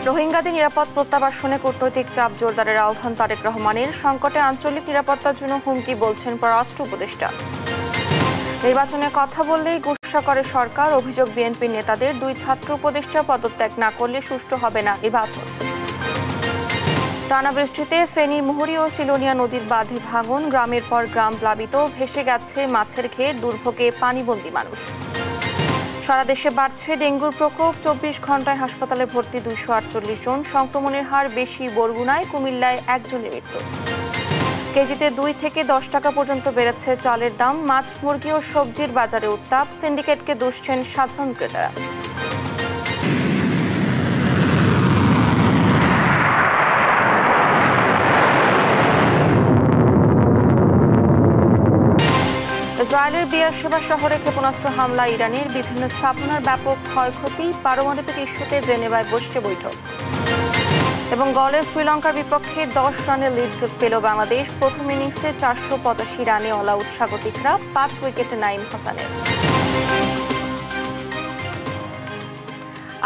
রোহিঙ্গাদের নিরাপদ প্রত্যাবাসনে কূটনৈতিক চাপ জোরদারের আহ্বান তারেক রহমানের। সংকটে আঞ্চলিক নিরাপত্তার জন্য হুমকি বলছেন পররাষ্ট্র উপদেষ্টা। নির্বাচনে কথা বললেই গুসা করে সরকার, অভিযোগ বিএনপির নেতাদের। 2 ছাত্র উপদেষ্টা পদত্যাগ না করলে সুষ্ঠু হবে না নির্বাচন। টানা বৃষ্টিতে ফেনীর মুহুরী ও সিলোনিয়া নদীর বাঁধে ভাঙন, গ্রামের পর গ্রাম প্লাবিত, ভেসে গেছে মাছের ঘের, দুর্ভোগে পানিবন্দী মানুষ। সারা দেশে বাড়ছে ডেঙ্গুর প্রকোপ, 24 ঘন্টায় হাসপাতালে ভর্তি 248 জন। সংক্রমণের হার বেশি বরগুনায়, কুমিল্লায় 1 জনের মৃত্যু। কেজিতে 2 থেকে 10 টাকা পর্যন্ত বেড়েছে চালের দাম। মাছ, মুরগি ও সবজির বাজারে উত্তাপ, সিন্ডিকেটকে দুষছেন সাধারণ ক্রেতারা। ইসরায়েলের বিয়ারশেবা শহরে ক্ষেপণাস্ত্র হামলা, ইরানের বিভিন্ন স্থাপনার ব্যাপক ক্ষয়ক্ষতি, পারমাণবিক ইস্যুতে জেনেভায় বসছে বৈঠক। এবং গলে শ্রীলঙ্কার বিপক্ষে 10 রানে লিড পেল বাংলাদেশ। প্রথম ইনিংসে 485 রানে অল আউট স্বাগতিকরা, 5 উইকেটে নাইম হাসানের।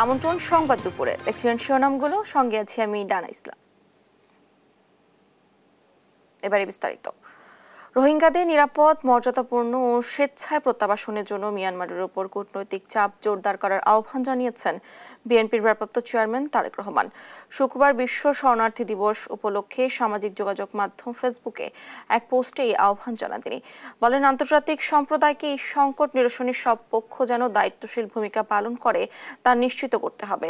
আমন্ত্রণ সংবাদ দুপুরে, দেখছিলেন শিরোনামগুলো, সঙ্গে আছি আমি ডানা ইসলাম। এবারে বিস্তারিত। রোহিঙ্গাদের নিরাপদ, মর্যাদাপূর্ণ ও স্বেচ্ছায় প্রত্যাবাসনের জন্য মিয়ানমারের ওপর কূটনৈতিক চাপ জোরদার করার আহ্বান জানিয়েছেন বিএনপির ভারপ্রাপ্ত চেয়ারম্যান তারেক রহমান। শুক্রবার বিশ্ব শরণার্থী দিবস উপলক্ষে সামাজিক যোগাযোগ মাধ্যম ফেসবুকে এক পোস্টে এই আহ্বান জানান তিনি। বলেন, আন্তর্জাতিক সম্প্রদায়কে এই সংকট নিরসনের সব পক্ষ যেন দায়িত্বশীল ভূমিকা পালন করে তা নিশ্চিত করতে হবে।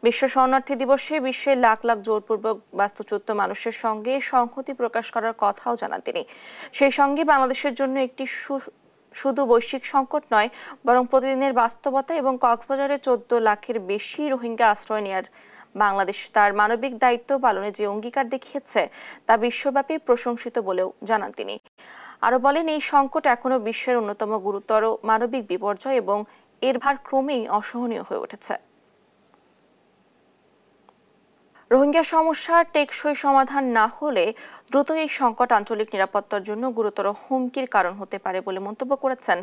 বিশ্ব শরণার্থী দিবসে বিশ্বের লাখ লাখ জোরপূর্বক বাস্তুচ্যুত মানুষের সঙ্গে সংহতি প্রকাশ করার কথাও জানান তিনি। সেই সঙ্গে বাংলাদেশের জন্য একটি শুধু বৈশ্বিক সংকট নয়, বরং প্রতিদিনের বাস্তবতা এবং কক্সবাজারে 14 লাখের বেশি রোহিঙ্গা আশ্রয় নেয়ার বাংলাদেশ তার মানবিক দায়িত্ব পালনে যে অঙ্গীকার দেখিয়েছে তা বিশ্বব্যাপী প্রশংসিত বলেও জানান তিনি। আরো বলেন, এই সংকট এখনো বিশ্বের অন্যতম গুরুতর মানবিক বিপর্যয় এবং এর ভার ক্রমেই অসহনীয় হয়ে উঠেছে। রোহিঙ্গা সমস্যার টেকসই সমাধান না হলে দ্রুত এই সংকট আঞ্চলিক নিরাপত্তার জন্য গুরুতর হুমকির কারণ হতে পারে বলে মন্তব্য করেছেন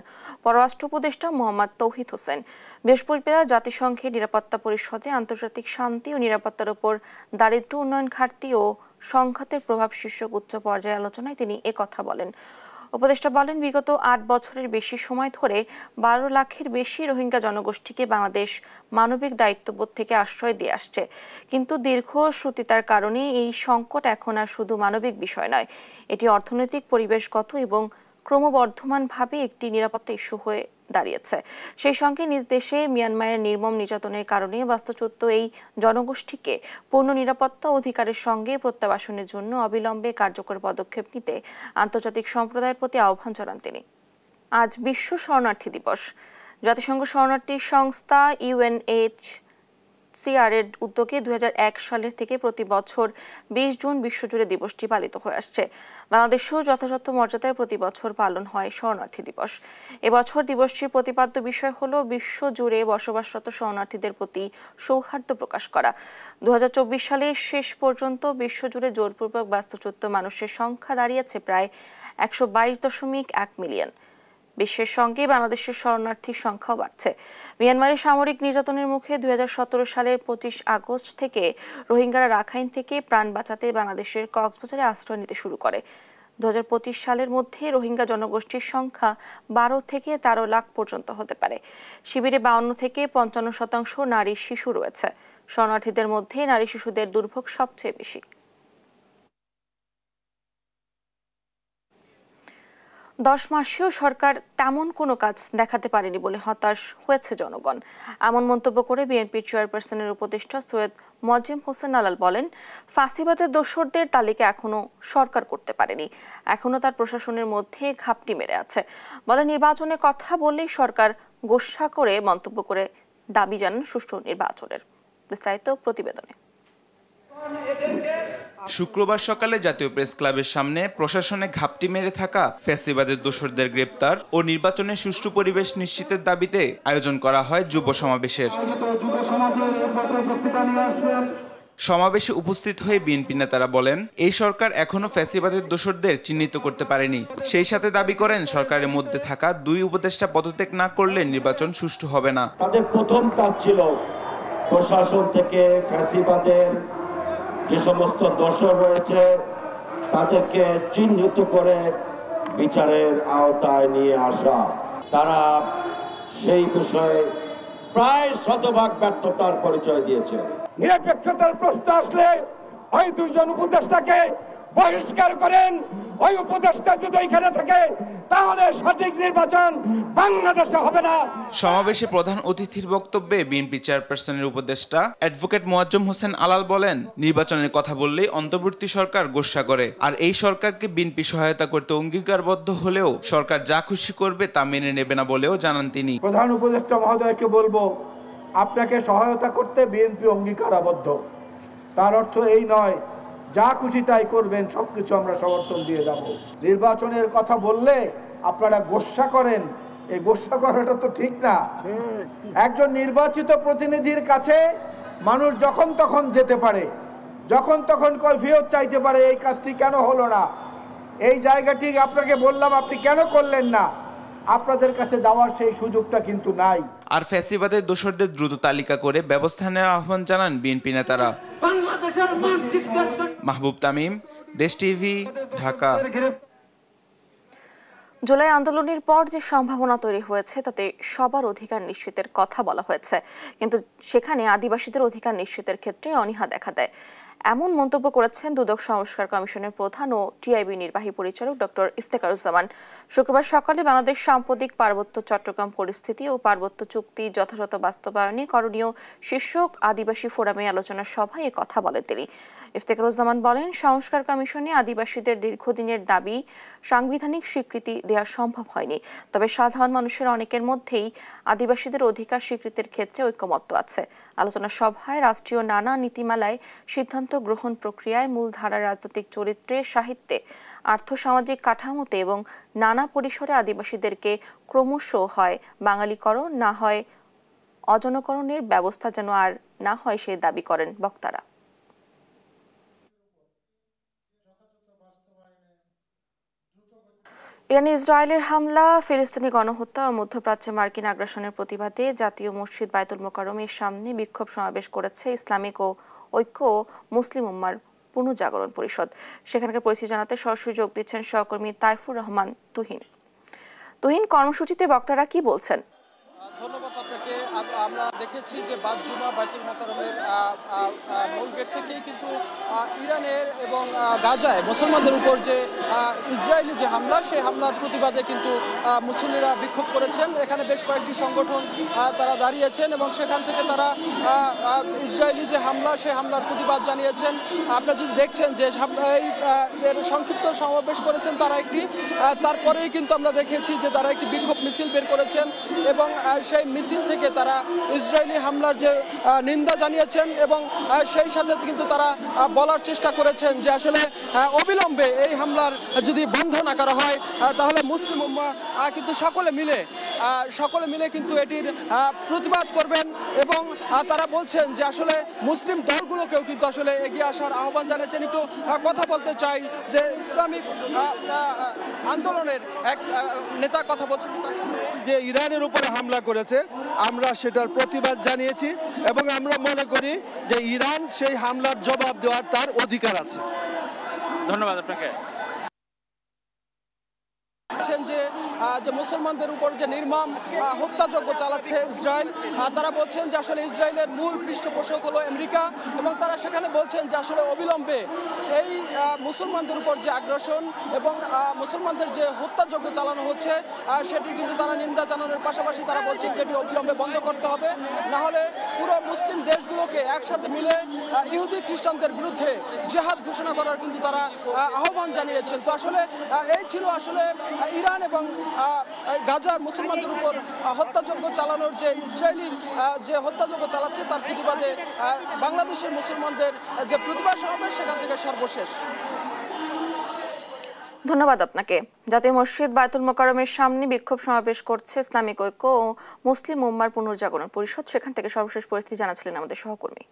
পররাষ্ট্র উপদেষ্টা মোহাম্মদ তৌহিদ হোসেন। বৃহস্পতিবার জাতিসংঘের নিরাপত্তা পরিষদে আন্তর্জাতিক শান্তি ও নিরাপত্তার উপর দারিদ্র্য উন্নয়ন ঘাটতি ও সংঘাতের প্রভাব শীর্ষক উচ্চ পর্যায়ে আলোচনায় তিনি একথা বলেন। উপদেষ্টা বলেন, বিগত 8 বছরের বেশি সময় ধরে 12 লাখের বেশি রোহিঙ্গা জনগোষ্ঠীকে বাংলাদেশ মানবিক দায়িত্ববোধ থেকে আশ্রয় দিয়ে আসছে। কিন্তু দীর্ঘশ্রুতিতার কারণে এই সংকট এখন আর শুধু মানবিক বিষয় নয়, এটি অর্থনৈতিক, পরিবেশগত এবং ক্রমবর্ধমানভাবে একটি নিরাপত্তা ইস্যু হয়ে দাঁড়িয়েছে। সেই সঙ্গে নিজ দেশে মিয়ানমারের নির্মম নির্যাতনের কারণে বাস্তুচ্যুত এই জনগোষ্ঠীকে পূর্ণ নিরাপত্তা অধিকারের সঙ্গে প্রত্যাবাসনের জন্য অবিলম্বে কার্যকর পদক্ষেপ নিতে আন্তর্জাতিক সম্প্রদায়ের প্রতি আহ্বান জানান তিনি। আজ বিশ্ব শরণার্থী দিবস। জাতিসংঘ শরণার্থী সংস্থা UNHCR এর উদ্যোগে 2001 সালের থেকে প্রতি বছর 20 জুন বিশ্বজুড়ে দিবসটি পালিত হয়ে আসছে। বাংলাদেশেও যথাযথ মর্যাদায় প্রতি বছর পালন হয় শরণার্থী দিবস। এবছর দিবসটির প্রতিপাদ্য বিষয় হলো বিশ্বজুড়ে বসবাসরত শরণার্থীদের প্রতি সৌহার্দ্য প্রকাশ করা। 2024 সালের শেষ পর্যন্ত বিশ্বজুড়ে জোরপূর্বক বাস্তুচ্যুত মানুষের সংখ্যা দাঁড়িয়েছে প্রায় 122.1 মিলিয়ন। বিশ্বের সঙ্গে বাংলাদেশের শরণার্থীর সংখ্যাও বাড়ছে। মিয়ানমারের সামরিক নির্যাতনের মুখে 2017 সালের 25 আগস্ট থেকে রোহিঙ্গারা রাখাইন থেকে প্রাণ বাঁচাতে বাংলাদেশের কক্সবাজারে আশ্রয় নিতে শুরু করে। 2025 সালের মধ্যে রোহিঙ্গা জনগোষ্ঠীর সংখ্যা 12 থেকে 13 লাখ পর্যন্ত হতে পারে। শিবিরে 52 থেকে 55% নারী শিশু রয়েছে। শরণার্থীদের মধ্যে নারী শিশুদের দুর্ভোগ সবচেয়ে বেশি। 10 মাসেও সরকার তেমন কোনো কাজ দেখাতে পারেনি বলে হতাশ হয়েছে জনগণ। এমন মন্তব্য করে বিএনপির চেয়ারপারসনের উপদেষ্টা সৈয়দ মোয়াজ্জেম হোসেন আলাল বলেন, ফাঁসিবাদের দোষরদের তালিকা এখনো সরকার করতে পারেনি, এখনো তার প্রশাসনের মধ্যে ঘাপটি মেরে আছে। বলে, নির্বাচনের কথা বললেই সরকার গোসা করে মন্তব্য করে দাবি জানান সুষ্ঠু নির্বাচনের। বিস্তারিত প্রতিবেদনে। শুক্রবার সকালে জাতীয় প্রেস ক্লাবের সামনে প্রশাসনে ঘাপটি মেরে থাকা ফ্যাসিবাদের দোসরদের গ্রেপ্তার ও নির্বাচনের সুষ্ঠু পরিবেশ নিশ্চিতের দাবিতে আয়োজন করা হয় যুব সমাবেশের। সমাবেশে উপস্থিত হয়ে বিএনপি নেতারা বলেন, এই সরকার এখনো ফ্যাসিবাদের দোসরদের চিহ্নিত করতে পারেনি। সেই সাথে দাবি করেন, সরকারের মধ্যে থাকা 2 উপদেষ্টা পদত্যাগ না করলে নির্বাচন সুষ্ঠু হবে না। তাদের প্রথম কাজ ছিল প্রশাসন থেকে ফ্যাসিবাদের যে সমস্ত দোষর রয়েছে তাদেরকে চিহ্নিত করে বিচারের আওতায় নিয়ে আসা। তারা সেই বিষয়ে প্রায় শতভাগ ব্যর্থতার পরিচয় দিয়েছে। নিরপেক্ষতার প্রশ্ন আসলে ওই দুজন উপদেষ্টাকে বহিষ্কার করেন। ওই উপদেষ্টা যদি এখানে থাকে তাহলে সঠিক নির্বাচন বাংলাদেশে হবে না। সমাবেশে প্রধান অতিথির বক্তব্যে বিএনপি চেয়ারপারসনের উপদেষ্টা অ্যাডভোকেট মোয়াজ্জম হোসেন আলাল বলেন, নির্বাচনের কথা বললেই অন্তর্বর্তী সরকার গোস্বা করে, আর এই সরকারকে বিএনপি সহায়তা করতে অঙ্গীকারবদ্ধ হলেও সরকার যা খুশি করবে তা মেনে নেবে না বলেও জানান তিনি। প্রধান উপদেষ্টা মহোদয়কে বলবো, আপনাকে সহায়তা করতে বিএনপি অঙ্গীকারাবদ্ধ। তার অর্থ এই নয় যা খুশি তাই করবেন, সবকিছু আমরা সমর্থন দিয়ে যাব। নির্বাচনের কথা বললে আপনারা গোস্বা করেন, এই গোস্বা করাটা তো ঠিক না। একজন নির্বাচিত প্রতিনিধির কাছে মানুষ যখন তখন যেতে পারে, যখন তখন কৈফিয়ত চাইতে পারে এই কাজটি কেন হলো না, এই জায়গাটি আপনাকে বললাম আপনি কেন করলেন না, আপনাদের কাছে যাওয়ার সেই সুযোগটা কিন্তু নাই। আর ফ্যাসিবাদের দোষরদের দ্রুত তালিকা করে ব্যবস্থা নেওয়ার আহ্বান জানান বিএনপি নেতারা। মাহবুব তামিম, দেশ টিভি, ঢাকা। জুলাই আন্দোলনের পর যে সম্ভাবনা তৈরি হয়েছে তাতে সবার অধিকার নিশ্চিতের কথা বলা হয়েছে, কিন্তু সেখানে আদিবাসীদের অধিকার নিশ্চিতের ক্ষেত্রে অনীহা দেখা দেয়। এমন মন্তব্য করেছেন দুদক সংস্কার কমিশনের প্রধান ও টিআইবি নির্বাহী পরিচালক ডক্টর ইফতেখারুজ্জামান। শুক্রবার সকালে বাংলাদেশ সাম্প্রতিক পার্বত্য চট্টগ্রাম পরিস্থিতি ও পার্বত্য চুক্তি যথাযথ বাস্তবায়নে করণীয় শীর্ষক আদিবাসী ফোরামে আলোচনা সভায় কথা বলেন তিনি। ইফতেখারুজ্জামান বলেন, সংস্কার কমিশনে আদিবাসীদের দীর্ঘদিনের দাবি সাংবিধানিক স্বীকৃতি দেওয়া সম্ভব হয়নি, তবে সাধারণ মানুষের অনেকের মধ্যেই আদিবাসীদের অধিকার স্বীকৃতির ক্ষেত্রে ঐকমত্য আছে। আলোচনা সভায় রাষ্ট্রীয় নানা নীতিমালায়, সিদ্ধান্ত গ্রহণ প্রক্রিয়ায়, মূলধারার রাজনৈতিক চরিত্রে, সাহিত্যে, আর্থসামাজিক কাঠামোতে এবং নানা পরিসরে আদিবাসীদেরকে ক্রমশ হয় বাঙালিকরণ, না হয় অজনকরণের ব্যবস্থা যেন আর না হয় সে দাবি করেন বক্তারা। ইরানে ইসরায়েলের হামলা, ফিলিস্তিনি গণহত্যা ও মধ্যপ্রাচ্যে মার্কিন আগ্রাসনের প্রতিবাদে জাতীয় মসজিদ বায়তুল মোকাররমের সামনে বিক্ষোভ সমাবেশ করেছে ইসলামিক ঐক্য ও মুসলিম উম্মার পুনর্জাগরণ পরিষদ। সেখানকার পরিস্থিতি জানাতে সরাসরি যোগ দিচ্ছেন সহকর্মী তাইফুর রহমান তুহিন। কর্মসূচিতে বক্তারা কি বলছেন? ধন্যবাদ আপনাকে। আমরা দেখেছি যে বাদ-জুমা বায়তুল মোকাররমের মূল গেট থেকেই কিন্তু ইরানের এবং গাজায় মুসলমানদের উপর যে ইসরায়েলি যে হামলা, সেই হামলার প্রতিবাদে কিন্তু মুসল্লিরা বিক্ষোভ করেছেন। এখানে বেশ কয়েকটি সংগঠন তারা দাঁড়িয়েছেন এবং সেখান থেকে তারা ইসরায়েলি যে হামলা, সেই হামলার প্রতিবাদ জানিয়েছেন। আপনারা যদি দেখছেন যে এই সংক্ষিপ্ত সমাবেশ করেছেন তারা একটি, তারপরেই কিন্তু আমরা দেখেছি যে তারা একটি বিক্ষোভ মিছিল বের করেছেন এবং সেই মিছিল থেকে তারা ইসরায়েলি হামলার যে নিন্দা জানিয়েছেন এবং সেই সাথে কিন্তু তারা বলার চেষ্টা করেছেন যে আসলে অবিলম্বে এই হামলার যদি বন্ধ না করা হয় তাহলে মুসলিম উম্মাহ কিন্তু সকলে মিলে কিন্তু এটির প্রতিবাদ করবেন এবং তারা বলছেন যে আসলে মুসলিম দলগুলোকেও কিন্তু আসলে এগিয়ে আসার আহ্বান জানিয়েছেন। একটু কথা বলতে চাই যে ইসলামিক আন্দোলনের এক নেতা কথা বলছেন যে ইরানের উপরে হামলা করেছে, আমরা সেটার প্রতিবাদ জানিয়েছি এবং আমরা মনে করি যে ইরান সেই হামলার জবাব দেওয়ার তার অধিকার আছে। ধন্যবাদ আপনাকে। যে মুসলমানদের উপর যে নির্মম হত্যাযজ্ঞ চালাচ্ছে ইসরায়েল, তারা বলছেন যে আসলে ইসরায়েলের মূল পৃষ্ঠপোষক হলো আমেরিকা এবং তারা সেখানে বলছেন যে আসলে অবিলম্বে এই মুসলমানদের উপর যে আগ্রাসন এবং মুসলমানদের যে হত্যাযজ্ঞ চালানো হচ্ছে সেটি কিন্তু তারা নিন্দা জানানোর পাশাপাশি তারা বলছেন যে এটি অবিলম্বে বন্ধ করতে হবে, না হলে পুরো মুসলিম দেশগুলোকে একসাথে মিলে ইহুদি খ্রিস্টানদের বিরুদ্ধে জিহাদ ঘোষণা করার কিন্তু তারা আহ্বান জানিয়েছেন। তো আসলে এই ছিল আসলে ইরান এবং গাজার মুসলমানদের উপর হত্যাযজ্ঞ চালানোর যে ইসরায়েলি যে হত্যাযজ্ঞ চালাচ্ছে তার প্রতিবাদে বাংলাদেশের মুসলমানদের যে প্রতিবাদ সমাবেশ সেখান থেকে সর্বশেষ। ধন্যবাদ আপনাকে। জাতীয় মসজিদ বায়তুল মোকাররমের সামনে বিক্ষোভ সমাবেশ করছে ইসলামিক ঐক্য ও মুসলিম উম্মার পুনর্জাগরণ পরিষদ। সেখান থেকে সর্বশেষ পরিস্থিতি জানাচ্ছিলেন আমাদের সহকর্মী।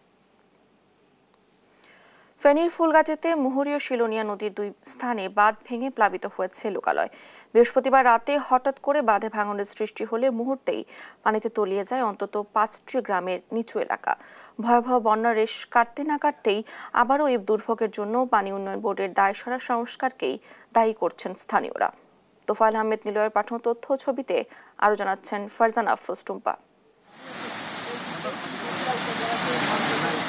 ফেনীর ফুলগাজীতে মুহুরী ও শিলোনিয়া নদীর দুই স্থানে বাঁধ ভেঙে প্লাবিত হয়েছে লোকালয়। বৃহস্পতিবার রাতে হঠাৎ করে বাঁধে ভাঙনের সৃষ্টি হলে মুহূর্তেই পানিতে তলিয়ে যায় অন্তত 5টি গ্রামের নিচু এলাকা। ভয়াবহ বন্যার রেশ কাটতে না কাটতেই আবারও এই দুর্ভোগের জন্য পানি উন্নয়ন বোর্ডের দায়সারা সংস্কারকেই দায়ী করছেন স্থানীয়রা। তোফায়েল আহমেদ নিলয়ের পাঠানো তথ্য ছবিতে আরও জানাচ্ছেন ফারজানা আফরোজ টুম্পা।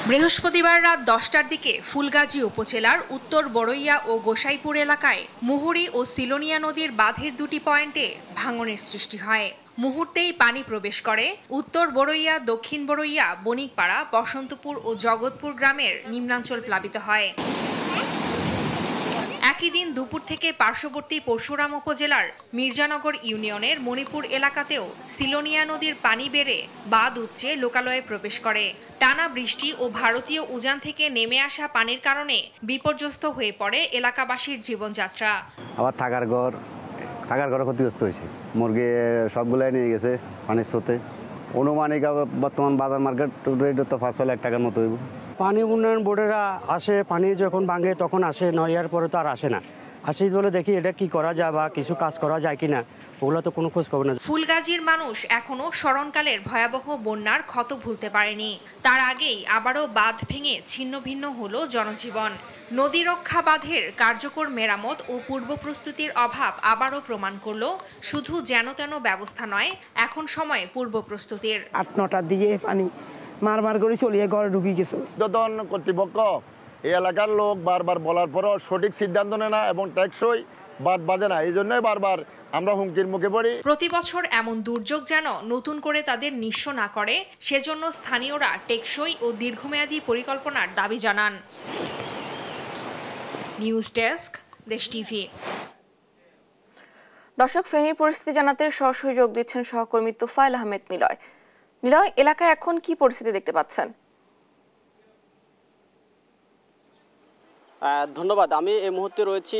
বৃহস্পতিবার রাত 10টার দিকে ফুলগাজী উপজেলার উত্তর বড়ইয়া ও গোসাইপুর এলাকায় মুহুরী ও সিলোনিয়া নদীর বাঁধের দুটি পয়েন্টে ভাঙনের সৃষ্টি হয়। মুহূর্তেই পানি প্রবেশ করে উত্তর বড়ইয়া, দক্ষিণ বড়ইয়া, বণিকপাড়া, বসন্তপুর ও জগৎপুর গ্রামের নিম্নাঞ্চল প্লাবিত হয়। একই দিন দুপুর থেকে পার্শ্ববর্তী পরশুরাম উপজেলার মির্জানগর ইউনিয়নের মণিপুর এলাকাতেও সিলোনিয়া নদীর পানি বেড়ে বাঁধ উচ্চে লোকালয়ে প্রবেশ করে। টানা বৃষ্টি ও ভারতীয় উজান থেকে নেমে আসা পানির কারণে বিপর্যস্ত হয়ে পড়ে এলাকাবাসীর জীবনযাত্রা। আবার থাকার ঘর ক্ষতিগ্রস্ত হয়েছে, মুরগি সবগুলাই নিয়ে গেছে পানির স্রোতে। অনুমানিক বর্তমান বাজার মার্কেট রেট তো 5 লাখ টাকার মতো হইব। পানি উন্নয়ন বোর্ডেরা আসে, পানি যখন ভাঙে তখন আসে, নয়ার পরে তো আর আসে না। আসি বলে দেখি এটা কি করা যায় বা কিছু কাজ করা যায় কিনা, ওগুলো তো কোনো খোঁজ খবর না। ফুলগাজীর মানুষ এখনো স্মরণকালের ভয়াবহ বন্যার ক্ষত ভুলতে পারেনি। তার আগেই আবারও বাঁধ ভেঙে ছিন্ন ভিন্ন হলো জনজীবন। নদী রক্ষা বাঁধের কার্যকর মেরামত ও পূর্ব প্রস্তুতির অভাব আবারও প্রমাণ করলো শুধু যেন তেন ব্যবস্থা নয়, এখন সময় পূর্ব প্রস্তুতির। 8-9টার দিকে পানি মারমার করে চলিয়ে ঘরে ঢুকে গেছে। যতন কর্তৃপক্ষ এই এলাকার লোক বারবার বলার পরও সঠিক সিদ্ধান্ত নেয় না এবং টেকসই বাদ বাঁধে না, এই জন্যই বারবার আমরা হুমকির মুখে পড়ি। প্রতি বছর এমন দুর্যোগ যেন নতুন করে তাদের নিঃস্ব না করে, সেজন্য স্থানীয়রা টেকসই ও দীর্ঘমেয়াদী পরিকল্পনার দাবি জানান। নিউজ ডেস্ক, দেশ টিভি। দর্শক, ফেনীর পরিস্থিতি জানাতে সরাসরি যোগ দিচ্ছেন সহকর্মী তোফায়েল আহমেদ নিলয়। নিলয়, এলাকায় এখন কি পরিস্থিতি দেখতে পাচ্ছেন? ধন্যবাদ। আমি এই মুহূর্তে রয়েছি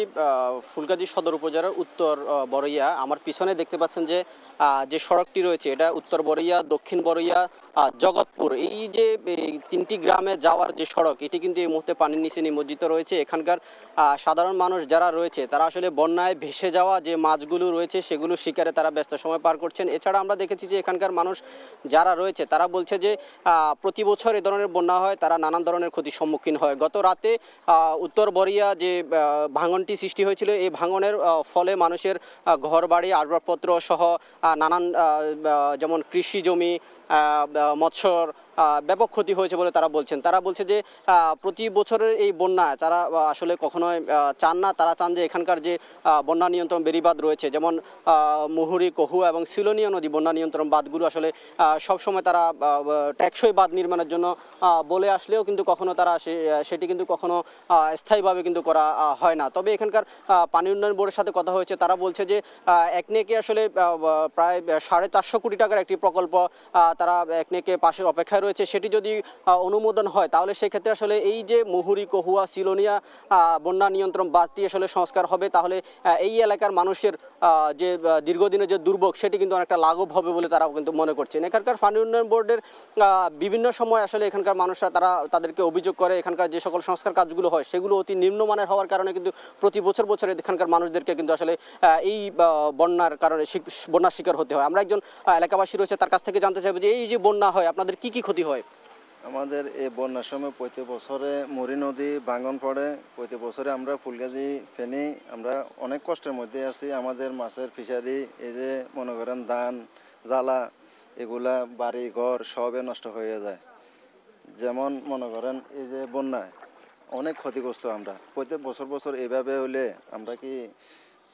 ফুলগাজী সদর উপজেলার উত্তর বড়ইয়া। আমার পিছনে দেখতে পাচ্ছেন যে সড়কটি রয়েছে, এটা উত্তর বড়ইয়া, দক্ষিণ বড়ইয়া, জগৎপুর, এই যে 3টি গ্রামে যাওয়ার যে সড়ক, এটি কিন্তু এই মুহূর্তে পানির নিচে নিমজ্জিত রয়েছে। এখানকার সাধারণ মানুষ যারা রয়েছে তারা আসলে বন্যায় ভেসে যাওয়া যে মাছগুলো রয়েছে সেগুলো শিকারে তারা ব্যস্ত সময় পার করছেন। এছাড়া আমরা দেখেছি যে এখানকার মানুষ যারা রয়েছে তারা বলছে যে প্রতি বছর এ ধরনের বন্যা হয়, তারা নানান ধরনের ক্ষতির সম্মুখীন হয়। গত রাতে উত্তর বড়ইয়া যে ভাঙনটি সৃষ্টি হয়েছিল, এই ভাঙনের ফলে মানুষের ঘর বাড়ি, আসবাবপত্র সহ নানান যেমন কৃষি জমি, মৎস্যর ব্যাপক ক্ষতি হয়েছে বলে তারা বলছেন। তারা বলছে যে প্রতি বছরের এই বন্যায় তারা আসলে কখনোই চান না। তারা চান যে এখানকার যে বন্যা নিয়ন্ত্রণ বেড়িবাঁধ রয়েছে, যেমন মুহুরী, কহুয়া এবং সিলোনিয়া নদী বন্যা নিয়ন্ত্রণ বাঁধগুলো আসলে সবসময় তারা টেকসই বাঁধ নির্মাণের জন্য বলে আসলেও কিন্তু কখনো তারা সেটি কিন্তু কখনো স্থায়ীভাবে কিন্তু করা হয় না। তবে এখানকার পানি উন্নয়ন বোর্ডের সাথে কথা হয়েছে, তারা বলছে যে একনেকে আসলে প্রায় 450 কোটি টাকার একটি প্রকল্প তারা একনেকে পাশের অপেক্ষায় রয়েছে। সেটি যদি অনুমোদন হয় তাহলে সেক্ষেত্রে আসলে এই যে মুহুরী, কহুয়া, সিলোনিয়া বন্যা নিয়ন্ত্রণ বাঁধটি আসলে সংস্কার হবে, তাহলে এই এলাকার মানুষের যে দীর্ঘদিনের যে দুর্ভোগ সেটি কিন্তু অনেকটা লাঘব হবে বলে তারা কিন্তু মনে করছেন। এখানকার পানি উন্নয়ন বোর্ডের বিভিন্ন সময় আসলে এখানকার মানুষরা তাদেরকে অভিযোগ করে এখানকার যে সকল সংস্কার কাজগুলো হয় সেগুলো অতি নিম্নমানের হওয়ার কারণে কিন্তু প্রতি বছর এখানকার মানুষদেরকে কিন্তু আসলে এই বন্যার কারণে বন্যার শিকার হতে হয়। আমরা একজন এলাকাবাসী রয়েছে, তার কাছ থেকে জানতে চাইবো যে এই যে বন্যা হয় আপনাদের কি কি ক্ষতি হয়? আমাদের এই বন্যার সময় প্রতি বছরে মুহুরী নদী ভাঙন পড়ে। প্রতি বছরে আমরা ফুলগাজী, ফেনী আমরা অনেক কষ্টের মধ্যে আছি। আমাদের মাছের ফিশারি, এই যে মনে করেন ধান, জ্বালা, এগুলা বাড়ি ঘর সবে নষ্ট হয়ে যায়। যেমন মনে করেন এই যে বন্যায় অনেক ক্ষতিগ্রস্ত আমরা। প্রত্যেক বছর এইভাবে হলে আমরা কি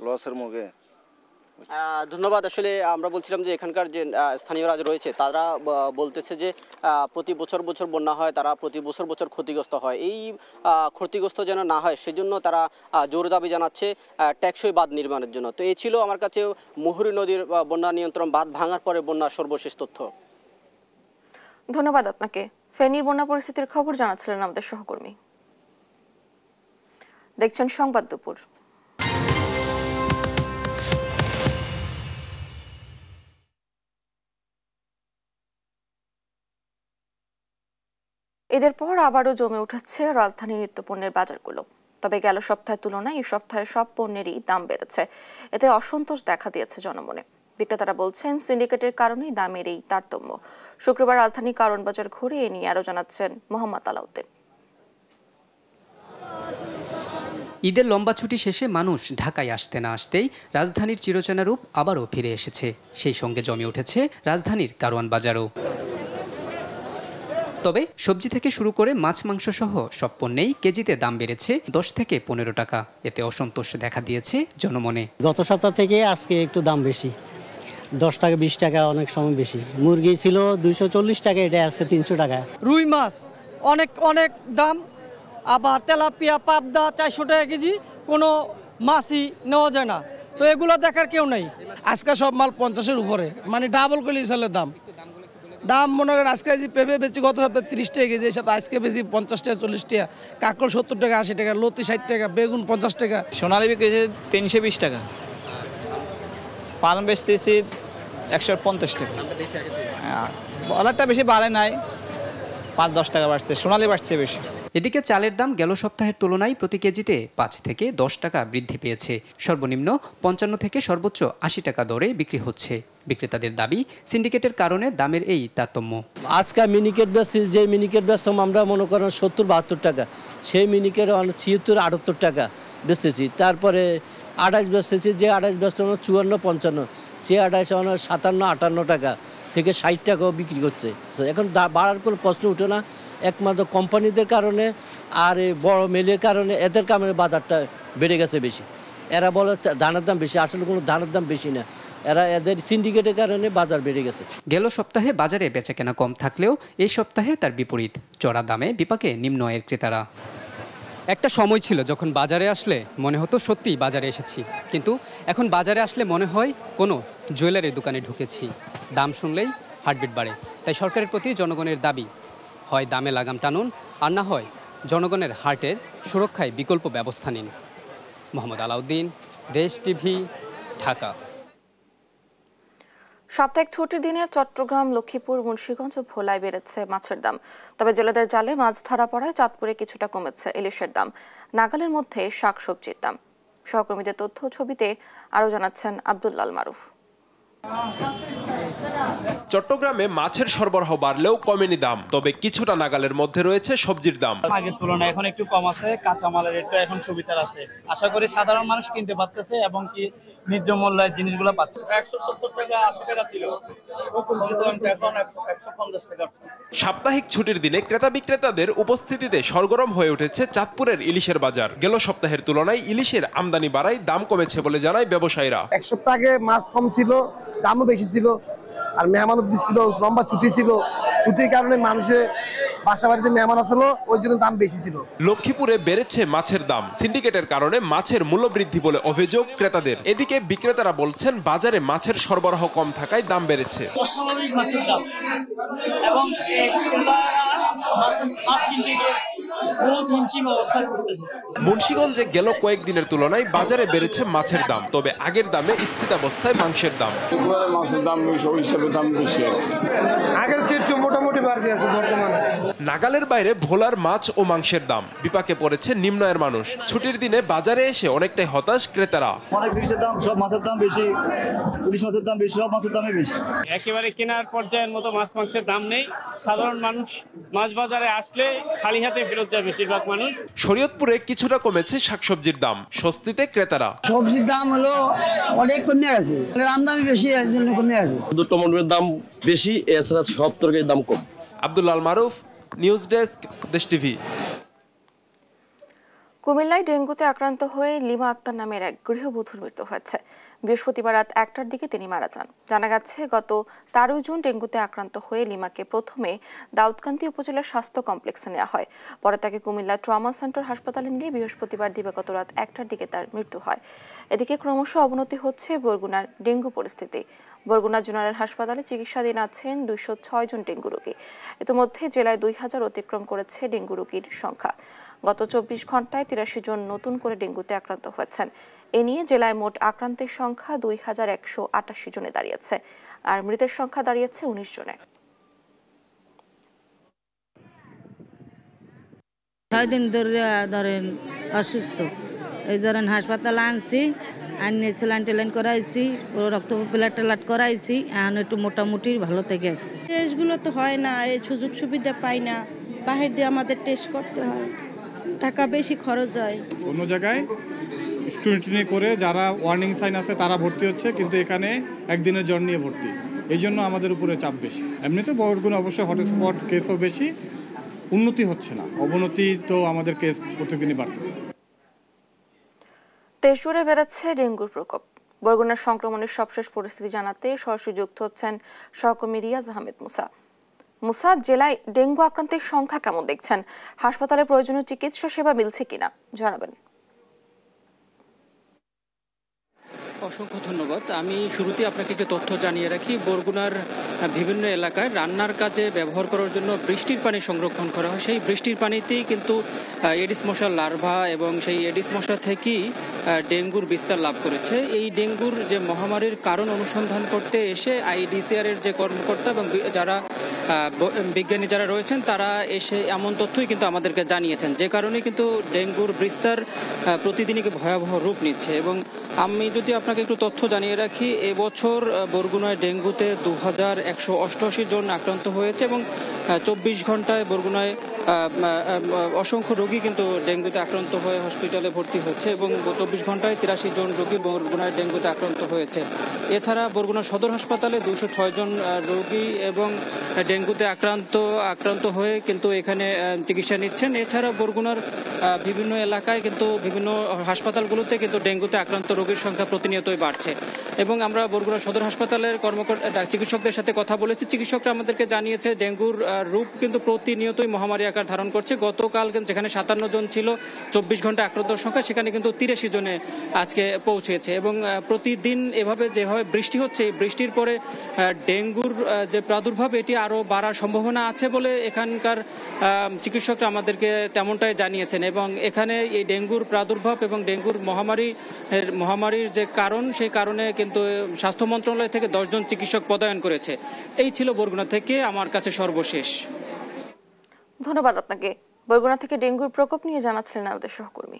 লসের মুখে। ধন্যবাদ। আসলে আমরা বলছিলাম যে এখানকার যে স্থানীয় রাজ রয়েছে তারা বলতেছে যে প্রতি বছর বন্যা হয়, তারা প্রতি বছর ক্ষতিগ্রস্ত হয়। এই ক্ষতিগ্রস্ত যেন না হয় সেজন্য তারা জোর দাবি জানাচ্ছে টেকসই বাঁধ নির্মাণের জন্য। তো এই ছিল আমার কাছে মুহুরী নদীর বন্যা নিয়ন্ত্রণ বাঁধ ভাঙার পরে বন্যার সর্বশেষ তথ্য। ধন্যবাদ আপনাকে। ফেনীর বন্যা পরিস্থিতির খবর জানাচ্ছিলেন আমাদের সহকর্মী। দেখছেন সংবাদ দুপুর। এদের পর আবারও জমে উঠেছে রাজধানীর নিত্যপণ্যের বাজারগুলো। তবে গেল সপ্তাহের তুলনায় এই সপ্তাহে সব পণ্যেরই দাম বেড়েছে। এতে অসন্তোষ দেখা দিয়েছে জনমনে। বিক্রেতারা বলছেন সিন্ডিকেটের কারণেই দামের এই তারতম্য। শুক্রবার রাজধানী কারণ বাজার ঘুরে এ নিয়ে আরো জানাচ্ছেন মোহাম্মদ আলাউদ্দিন। ঈদের লম্বা ছুটি শেষে মানুষ ঢাকায় আসতে না আসতেই রাজধানীর চিরচেনা রূপ আবারও ফিরে এসেছে। সেই সঙ্গে জমে উঠেছে রাজধানীর কারওয়ান বাজারও। তবে সবজি থেকে শুরু করে মাছ মাংস সহ সব পণ্যেই কেজিতে দাম বেড়েছে 10 থেকে 15 টাকা। এতে অসন্তোষ দেখা দিয়েছে জনমনে। গত সপ্তাহ থেকে আজকে একটু দাম বেশি, 10 টাকা 20 টাকা অনেক সময় বেশি। মুরগি ছিল 240 টাকা, এটা আজকে 300 টাকা। রুই মাছ অনেক দাম, আবার তেলাপিয়া পাবদা 400 টাকা কেজি, কোনো মাছই নেওয়া যায় না। তো এগুলো দেখার কেউ নেই। আজকে সব মাল 50-এর উপরে, মানে ডাবল করে চালের দাম মনে করেন আজকে যে পেঁপে বেশি গত সপ্তাহে 30 টাকা কেজি, এই সপ্তাহে আজকে বেশি 50 টাকা 40 টাকা, কাঁকড় 70 টাকা 80 টাকা, লতি 60 টাকা, বেগুন 50 টাকা। সোনালী বিক্রি 320 টাকা, পান বেচতেছি 150 টাকা। অনেকটা বেশি বাড়ে নাই, 5-10 টাকা বাড়ছে, সোনালী বাড়ছে বেশি। এদিকে চালের দাম গেল সপ্তাহের তুলনায় প্রতি কেজিতে 5 থেকে 10 টাকা বৃদ্ধি পেয়েছে। সর্বনিম্ন 55 থেকে সর্বোচ্চ 80 টাকা দরে বিক্রি হচ্ছে। বিক্রেতাদের দাবি সিন্ডিকেটের কারণে দামের এই তারতম্য। আজকে মিনিকেট বেচছি, যে মিনিকেট বেচতাম আমরা মনে করেন 70-72 টাকা, সেই মিনিকেট 76-78 টাকা বেচতেছি। তারপরে 28 বেচতেছি, যে 28 বেচতাম 54-55, সে 28 57-58 টাকা থেকে 60 টাকাও বিক্রি করছে। এখন বাড়ার কোনো প্রশ্ন উঠে না, একমাত্র কোম্পানিদের কারণে আর বড় মেলের কারণে এদের কারণে বাজারটা বেড়ে গেছে বেশি। এরা বলে ধানের দাম বেশি, আসলে কোনো ধানের দাম বেশি না, এদের সিন্ডিকেটের কারণে বাজার বেড়ে গেছে। গেল সপ্তাহে বাজারে বেচাকেনা কম থাকলেও এই সপ্তাহে তার বিপরীত, চড়া দামে বিপাকে নিম্ন আয়ের ক্রেতারা। একটা সময় ছিল যখন বাজারে আসলে মনে হতো সত্যিই বাজারে এসেছি, কিন্তু এখন বাজারে আসলে মনে হয় কোনো জুয়েলারির দোকানে ঢুকেছি। দাম শুনলেই হার্টবিট বাড়ে। তাই সরকারের প্রতি জনগণের দাবি, হয় দামে লাগাম টানুন, আর না হয় জনগণের হার্টের সুরক্ষায় বিকল্প ব্যবস্থা নিন। মোহাম্মদ আলাউদ্দিন, দেশ টিভি, ঢাকা। সাপ্তাহিক ছুটির দিনে চট্টগ্রাম, লক্ষ্মীপুর, মুন্সিগঞ্জ ও ভোলায় বেড়েছে মাছের দাম। তবে জেলেদের জালে মাছ ধরা পড়ায় চাঁদপুরে কিছুটা কমেছে ইলিশের দাম। নাগালের মধ্যে শাকসবজির দাম। সহকর্মীদের তথ্য ছবিতে আরও জানাচ্ছেন আব্দুল্লাল মারুফ। চট্টগ্রামে মাছের সরবরাহ বাড়লেও কমেনি দাম, তবে কিছুটা নাগালের মধ্যে রয়েছে সবজির দাম। আগের তুলনায় এখন একটু কম আছে, কাঁচামালের রেটটা এখন সুবিধার আছে। আশা করি সাধারণ মানুষ কিনতে পারতেছে এবং কি ন্যায্য মূল্যের জিনিসগুলো পাচ্ছে। 170 টাকা 80 টাকা ছিল, এখন 150 টাকা। সাপ্তাহিক ছুটির দিনে ক্রেতা বিক্রেতাদের উপস্থিতিতে সরগরম হয়ে উঠেছে চাঁদপুরের ইলিশের বাজার। গেল সপ্তাহের তুলনায় ইলিশের আমদানি বাড়ায় দাম কমেছে বলে জানায় ব্যবসায়ীরা। এক সপ্তাহ আগে মাছ কম ছিল, দামও বেশি ছিল, আর মেহমানও ছিল, লম্বা ছুটি ছিল, ছুটির কারণে মানুষের বাসা বাড়িতে মেহমান আসলো, ওই জন্য দাম বেশি ছিল। লক্ষ্মীপুরে বেড়েছে মাছের দাম। সিন্ডিকেটের কারণে মাছের মূল্য বৃদ্ধি বলে অভিযোগ ক্রেতাদের। এদিকে বিক্রেতারা বলছেন বাজারে মাছের সরবরাহ কম থাকায় দাম বেড়েছে। অস্বাভাবিক মাছের দাম এবং মাছ কিনতে গিয়ে বহুত হিমশিম অবস্থা করতেছে। মুন্সিগঞ্জে গেল কয়েকদিনের তুলনায় বাজারে বেড়েছে মাছের দাম, তবে আগের দামে স্থিতাবস্থায় মাংসের দাম। মাছের দাম হিসাবে দাম বেশি, আগের চেয়ে একটু মোটামুটি বাড়তি আছে বর্তমানে। নাগালের বাইরে ভোলার মাছ ও মাংসের দাম। বিপাকে পড়েছে নিম্ন আয়ের মানুষ। ছুটির দিনে বাজারে এসে অনেকটাই হতাশ ক্রেতারা। অনেক জিনিসের দাম, সব মাছের দাম বেশি, ইলিশ মাছের দাম বেশি, সব মাছের দামই বেশি। একেবারে কেনার পর্যায়ের মতো মাছ মাংসের দাম নেই। সাধারণ মানুষ মাছ বাজারে আসলে খালি হাতে ফেরত যায় বেশিরভাগ মানুষ। শরীয়তপুরে কিছুটা কমেছে শাকসবজির দাম, স্বস্তিতে ক্রেতারা। সবজির দাম হলো অনেক কমে গেছে, আমদানি বেশি এর জন্য কমে গেছে। শুধু টমেটোর দাম বেশি, এছাড়া সব তরকারির দাম কম। আব্দুল্লাল মারুফ, নিউজ ডেস্ক, দেশ টিভি। কুমিল্লায় ডেঙ্গুতে আক্রান্ত হয়ে লিমা আক্তার নামের এক গৃহবধূর মৃত্যু হয়েছে। বৃহস্পতিবার রাত 1টার দিকে তিনি মারা যান। জানা গেছে গত 13 জুন ডেঙ্গুতে আক্রান্ত হয়ে লিমাকে প্রথমে দাউদকান্দি উপজেলার স্বাস্থ্য কমপ্লেক্সে নেওয়া হয়। পরে তাকে কুমিল্লা ট্রমা সেন্টার হাসপাতালে নিয়ে বৃহস্পতিবার দিবাগত রাত 1টার দিকে তার মৃত্যু হয়। এদিকে ক্রমশ অবনতি হচ্ছে বরগুনার ডেঙ্গু পরিস্থিতি। বরগুনা জেনারেল হাসপাতালে চিকিৎসাধীন আছেন 206 জন ডেঙ্গু রোগী। ইতিমধ্যে জেলায় 2000 অতিক্রম করেছে ডেঙ্গু রোগীর সংখ্যা। গত 24 ঘন্টায় 83 জন নতুন করে ডেঙ্গুতে আক্রান্ত হয়েছেন। এ নিয়ে জেলায় মোট আক্রান্তের সংখ্যা 2188 জনে দাঁড়িয়েছে, আর মৃতের সংখ্যা দাঁড়িয়েছে 19 জনে। 6 দিন ধরে ধরেন অসুস্থ, এই ধরেন হাসপাতালে আনছি, আনিয়ে স্যালাইন টেলাইন করাইছি, রক্ত প্লেট টেলাট করাইছি, এখন একটু মোটামুটি ভালো থেকে আছে। টেস্টগুলো তো হয় না, এই সুযোগ সুবিধা পাই না, বাহির দিয়ে আমাদের টেস্ট করতে হয়, টাকা বেশি খরচ হয়। অন্য জায়গায় স্ক্রুটিনি করে যারা ওয়ার্নিং সাইন আছে তারা ভর্তি হচ্ছে, কিন্তু এখানে একদিনের জ্বর নিয়ে ভর্তি, এই জন্য আমাদের উপরে চাপ বেশি। এমনিতে বরগুনা অবশ্যই হটস্পট, কেসও বেশি, উন্নতি হচ্ছে না, অবনতি তো আমাদের কেস প্রতিদিনই বাড়তেছে। দেশ জুড়ে বেড়েছে ডেঙ্গুর প্রকোপ। বরগুনার সংক্রমণের সবশেষ পরিস্থিতি জানাতে সরাসরি যুক্ত হচ্ছেন সহকর্মী রিয়াজ আহমেদ মুসা। মুসা, জেলায় ডেঙ্গু আক্রান্তের সংখ্যা কেমন দেখছেন? হাসপাতালে প্রয়োজনীয় চিকিৎসা সেবা মিলছে কিনা জানাবেন। অসংখ্য ধন্যবাদ। আমি শুরুতে আপনাকে একটি তথ্য জানিয়ে রাখি, বরগুনার বিভিন্ন এলাকায় রান্নার কাজে ব্যবহার করার জন্য বৃষ্টির পানি সংরক্ষণ করা হয়। সেই বৃষ্টির পানিতেই কিন্তু এডিস মশার লার্ভা এবং সেই এডিস মশা থেকেই ডেঙ্গুর বিস্তার লাভ করেছে। এই ডেঙ্গুর যে মহামারীর কারণ অনুসন্ধান করতে এসে আইডিসিআর এর যে কর্মকর্তা এবং যারা বিজ্ঞানী যারা রয়েছেন তারা এসে এমন তথ্যই কিন্তু আমাদেরকে জানিয়েছেন, যে কারণে কিন্তু ডেঙ্গুর বিস্তার প্রতিদিনই ভয়াবহ রূপ নিচ্ছে। এবং আমি যদি আপনাকে একটু তথ্য জানিয়ে রাখি, এবছর বরগুনায় ডেঙ্গুতে 2188 জন আক্রান্ত হয়েছে এবং 24 ঘন্টায় বরগুনায় অসংখ্য রোগী কিন্তু ডেঙ্গুতে আক্রান্ত হয়ে হসপিটালে ভর্তি হচ্ছে এবং 24 ঘন্টায় 83 জন রোগী বরগুনায় ডেঙ্গুতে আক্রান্ত হয়েছে। এছাড়া বরগুনা সদর হাসপাতালে 206 জন রোগী এবং ডেঙ্গুতে আক্রান্ত হয়ে কিন্তু এখানে চিকিৎসা নিচ্ছেন। এছাড়া বরগুনার বিভিন্ন এলাকায় কিন্তু বিভিন্ন হাসপাতালগুলোতে কিন্তু ডেঙ্গুতে আক্রান্ত রোগীর সংখ্যা প্রতিনিয়তই বাড়ছে। এবং আমরা বরগুনা সদর হাসপাতালের চিকিৎসকদের সাথে কথা বলেছি, চিকিৎসকরা আমাদেরকে জানিয়েছে ডেঙ্গুর রূপ কিন্তু প্রতিনিয়তই মহামারী আকার ধারণ করছে। গতকাল যেখানে 57 জন ছিল 24 ঘন্টা আক্রান্তর সংখ্যা, সেখানে কিন্তু 83 জনে আজকে পৌঁছেছে। এবং প্রতিদিন যেভাবে বৃষ্টি হচ্ছে, এই বৃষ্টির পরে ডেঙ্গুর যে প্রাদুর্ভাব এটি আরও বাড়ার সম্ভাবনা আছে বলে এখানকার চিকিৎসকরা আমাদেরকে তেমনটাই জানিয়েছেন। এবং এখানে এই ডেঙ্গুর প্রাদুর্ভাব এবং ডেঙ্গুর মহামারীর যে কারণ, সেই কারণে কিন্তু স্বাস্থ্য মন্ত্রণালয় থেকে 10 জন চিকিৎসক পদায়ন করেছে। এই ছিল বরগুনা থেকে আমার কাছে সর্বশেষ। ধন্যবাদ আপনাকে। বরগুনা থেকে ডেঙ্গুর প্রকোপ নিয়ে জানাচ্ছিলেন আমাদের সহকর্মী।